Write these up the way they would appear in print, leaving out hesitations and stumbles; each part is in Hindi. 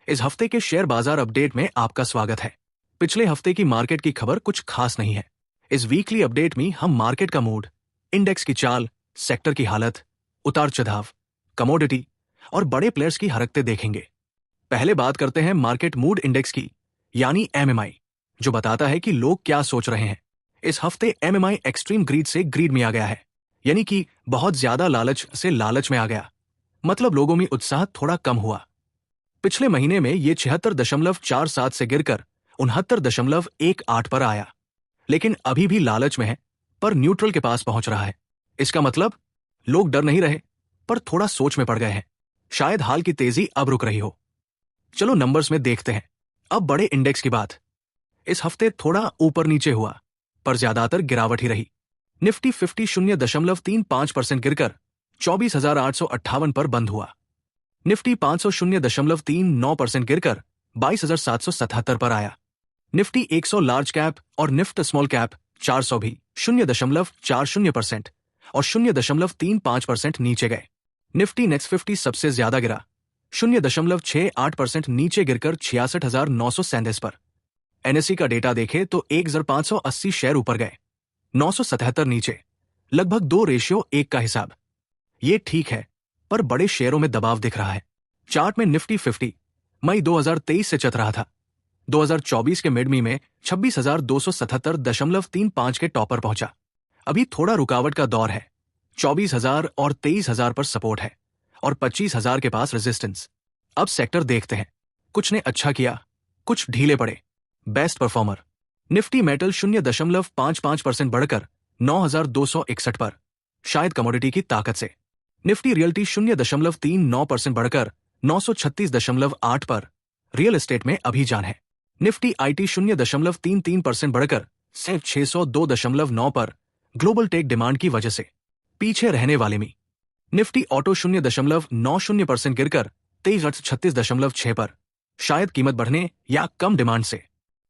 इस हफ्ते के शेयर बाजार अपडेट में आपका स्वागत है। पिछले हफ्ते की मार्केट की खबर कुछ खास नहीं है। इस वीकली अपडेट में हम मार्केट का मूड, इंडेक्स की चाल, सेक्टर की हालत, उतार चढ़ाव, कमोडिटी और बड़े प्लेयर्स की हरकतें देखेंगे। पहले बात करते हैं मार्केट मूड इंडेक्स की, यानी एमएमआई, जो बताता है कि लोग क्या सोच रहे हैं। इस हफ्ते एमएमआई एक्सट्रीम ग्रीड से ग्रीड में आ गया है, यानी कि बहुत ज्यादा लालच से लालच में आ गया। मतलब लोगों में उत्साह थोड़ा कम हुआ। पिछले महीने में ये 76.47 से गिरकर 69.18 पर आया, लेकिन अभी भी लालच में है, पर न्यूट्रल के पास पहुंच रहा है। इसका मतलब लोग डर नहीं रहे, पर थोड़ा सोच में पड़ गए हैं। शायद हाल की तेजी अब रुक रही हो। चलो नंबर्स में देखते हैं। अब बड़े इंडेक्स की बात। इस हफ्ते थोड़ा ऊपर नीचे हुआ, पर ज्यादातर गिरावट ही रही। निफ्टी 50 0.35% गिरकर 24,858 पर बंद हुआ। निफ्टी 500 0.39% गिरकर 22,777 पर आया। निफ्टी 100 लार्ज कैप और निफ्ट स्मॉल कैप 400 भी 0.40% और 0.35% नीचे गए। निफ्टी नेक्स्ट 50 सबसे ज्यादा गिरा, 0.68% नीचे गिरकर 66,937 पर। एनएसई का डेटा देखे तो 1,580 शेयर ऊपर गए, 977 नीचे, लगभग 2:1 का हिसाब। ये ठीक है, पर बड़े शेयरों में दबाव दिख रहा है। चार्ट में निफ्टी 50 मई 2023 से चल रहा था। 2024 के मिडमी में 26,277.35 के टॉप पर पहुंचा। अभी थोड़ा रुकावट का दौर है। 24,000 और 23,000 पर सपोर्ट है और 25,000 के पास रेजिस्टेंस। अब सेक्टर देखते हैं। कुछ ने अच्छा किया, कुछ ढीले पड़े। बेस्ट परफॉर्मर निफ्टी मेटल 0.55% बढ़कर 9,261 पर, शायद कमोडिटी की ताकत से। निफ्टी रियल्टी 0.39% बढ़कर 936.8 पर, रियल एस्टेट में अभी जान है। निफ्टी आईटी 0.33% बढ़कर सिर्फ 602.9 पर, ग्लोबल टेक डिमांड की वजह से। पीछे रहने वाले में निफ्टी ऑटो 0.90% गिरकर 2336.6 पर, शायद कीमत बढ़ने या कम डिमांड से।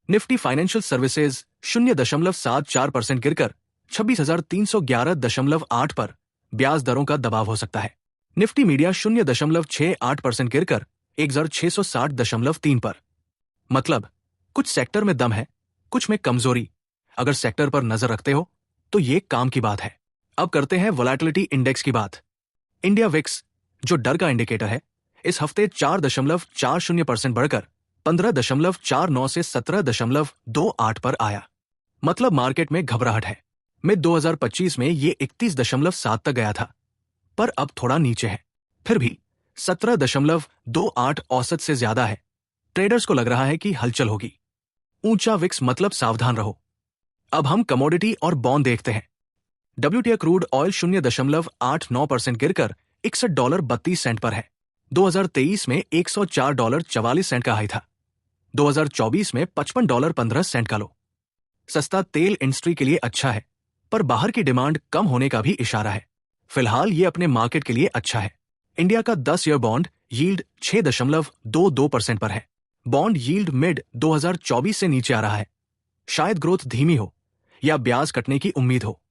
निफ्टी फाइनेंशियल सर्विसेज 0.74% गिरकर 26,311.8 पर, ब्याज दरों का दबाव हो सकता है। निफ्टी मीडिया 0.68% गिरकर 1,660.3 पर। मतलब कुछ सेक्टर में दम है, कुछ में कमजोरी। अगर सेक्टर पर नजर रखते हो तो ये काम की बात है। अब करते हैं वोलेटिलिटी इंडेक्स की बात। इंडिया विक्स, जो डर का इंडिकेटर है, इस हफ्ते 4.40% बढ़कर 15.49 से 17.28 पर आया। मतलब मार्केट में घबराहट है। मिड 2025 में ये 31.7 तक गया था, पर अब थोड़ा नीचे है। फिर भी 17.28 औसत से ज्यादा है। ट्रेडर्स को लग रहा है कि हलचल होगी। ऊंचा विक्स मतलब सावधान रहो। अब हम कमोडिटी और बॉन्ड देखते हैं। WTI क्रूड ऑयल 0.89% गिरकर $61.32 पर है। 2023 में $104.44 का हाई था। 2024 में $55.15 का लो। सस्ता तेल इंडस्ट्री के लिए अच्छा है, पर बाहर की डिमांड कम होने का भी इशारा है। फिलहाल ये अपने मार्केट के लिए अच्छा है। इंडिया का 10 ईयर बॉन्ड यील्ड 6.22% पर है। बॉन्ड यील्ड मिड 2024 से नीचे आ रहा है। शायद ग्रोथ धीमी हो या ब्याज कटने की उम्मीद हो।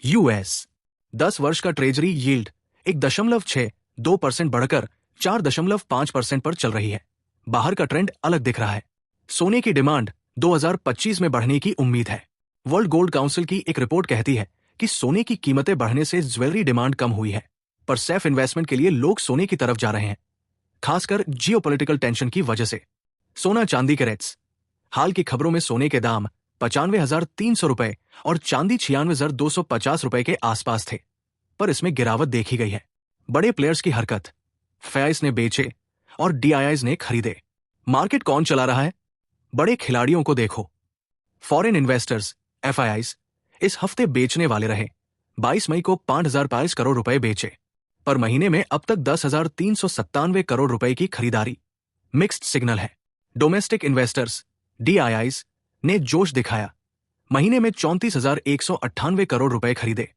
यूएस 10 वर्ष का ट्रेजरी यील्ड 1.62% बढ़कर 4.5% पर चल रही है। बाहर का ट्रेंड अलग दिख रहा है। सोने की डिमांड 2025 में बढ़ने की उम्मीद है। वर्ल्ड गोल्ड काउंसिल की एक रिपोर्ट कहती है कि सोने की कीमतें बढ़ने से ज्वेलरी डिमांड कम हुई है, पर सेफ इन्वेस्टमेंट के लिए लोग सोने की तरफ जा रहे हैं, खासकर जियोपॉलिटिकल टेंशन की वजह से। सोना चांदी के रेट्स। हाल की खबरों में सोने के दाम 95,300 रुपए और चांदी 96,250 रुपए के आसपास थे, पर इसमें गिरावट देखी गई है। बड़े प्लेयर्स की हरकत। FIIs ने बेचे और DIIs ने खरीदे। मार्केट कौन चला रहा है? बड़े खिलाड़ियों को देखो। फॉरेन इन्वेस्टर्स FIIs इस हफ्ते बेचने वाले रहे। 22 मई को 5,022 करोड़ रुपए बेचे, पर महीने में अब तक 10,397 करोड़ रुपए की खरीदारी। मिक्स्ड सिग्नल है। डोमेस्टिक इन्वेस्टर्स DIIs ने जोश दिखाया। महीने में 34,198 करोड़ रुपए खरीदे,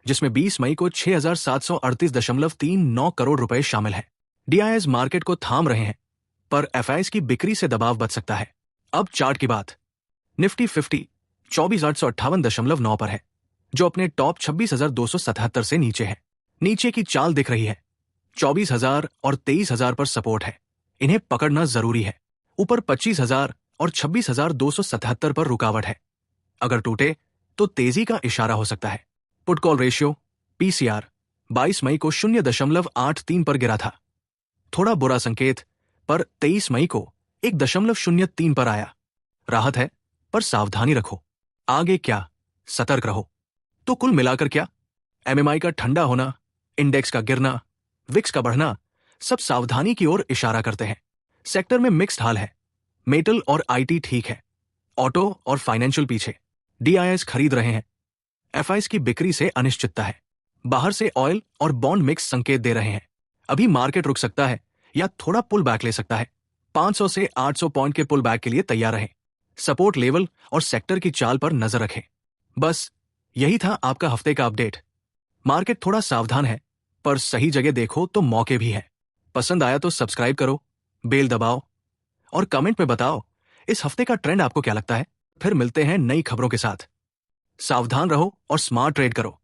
जिसमें 20 मई को 6,738.39 करोड़ रुपए शामिल है। DIIs मार्केट को थाम रहे हैं, पर FIIs की बिक्री से दबाव बच सकता है। अब चार्ट की बात। निफ्टी 50 24,858.9 पर है, जो अपने टॉप 26,277 से नीचे है। नीचे की चाल दिख रही है। 24,000 और 23,000 पर सपोर्ट है। इन्हें पकड़ना जरूरी है। ऊपर 25,000 और 26,277 पर रुकावट है। अगर टूटे तो तेजी का इशारा हो सकता है। पुट कॉल रेशियो पीसीआर 22 मई को 0.83 पर गिरा था। थोड़ा बुरा संकेत, पर 23 मई को 1.03 पर आया। राहत है, पर सावधानी रखो। आगे क्या? सतर्क रहो। तो कुल मिलाकर क्या? एमएमआई का ठंडा होना, इंडेक्स का गिरना, विक्स का बढ़ना, सब सावधानी की ओर इशारा करते हैं। सेक्टर में मिक्स्ड हाल है। मेटल और आईटी ठीक है, ऑटो और फाइनेंशियल पीछे। डीआईएस खरीद रहे हैं। एफआईएस की बिक्री से अनिश्चितता है। बाहर से ऑयल और बॉन्ड मिक्स संकेत दे रहे हैं। अभी मार्केट रुक सकता है या थोड़ा पुल बैक ले सकता है। 500 से 800 पॉइंट के पुल बैक के लिए तैयार रहें। सपोर्ट लेवल और सेक्टर की चाल पर नजर रखें। बस यही था आपका हफ्ते का अपडेट। मार्केट थोड़ा सावधान है, पर सही जगह देखो तो मौके भी हैं। पसंद आया तो सब्सक्राइब करो, बेल दबाओ और कमेंट में बताओ इस हफ्ते का ट्रेंड आपको क्या लगता है। फिर मिलते हैं नई खबरों के साथ। सावधान रहो और स्मार्ट ट्रेड करो।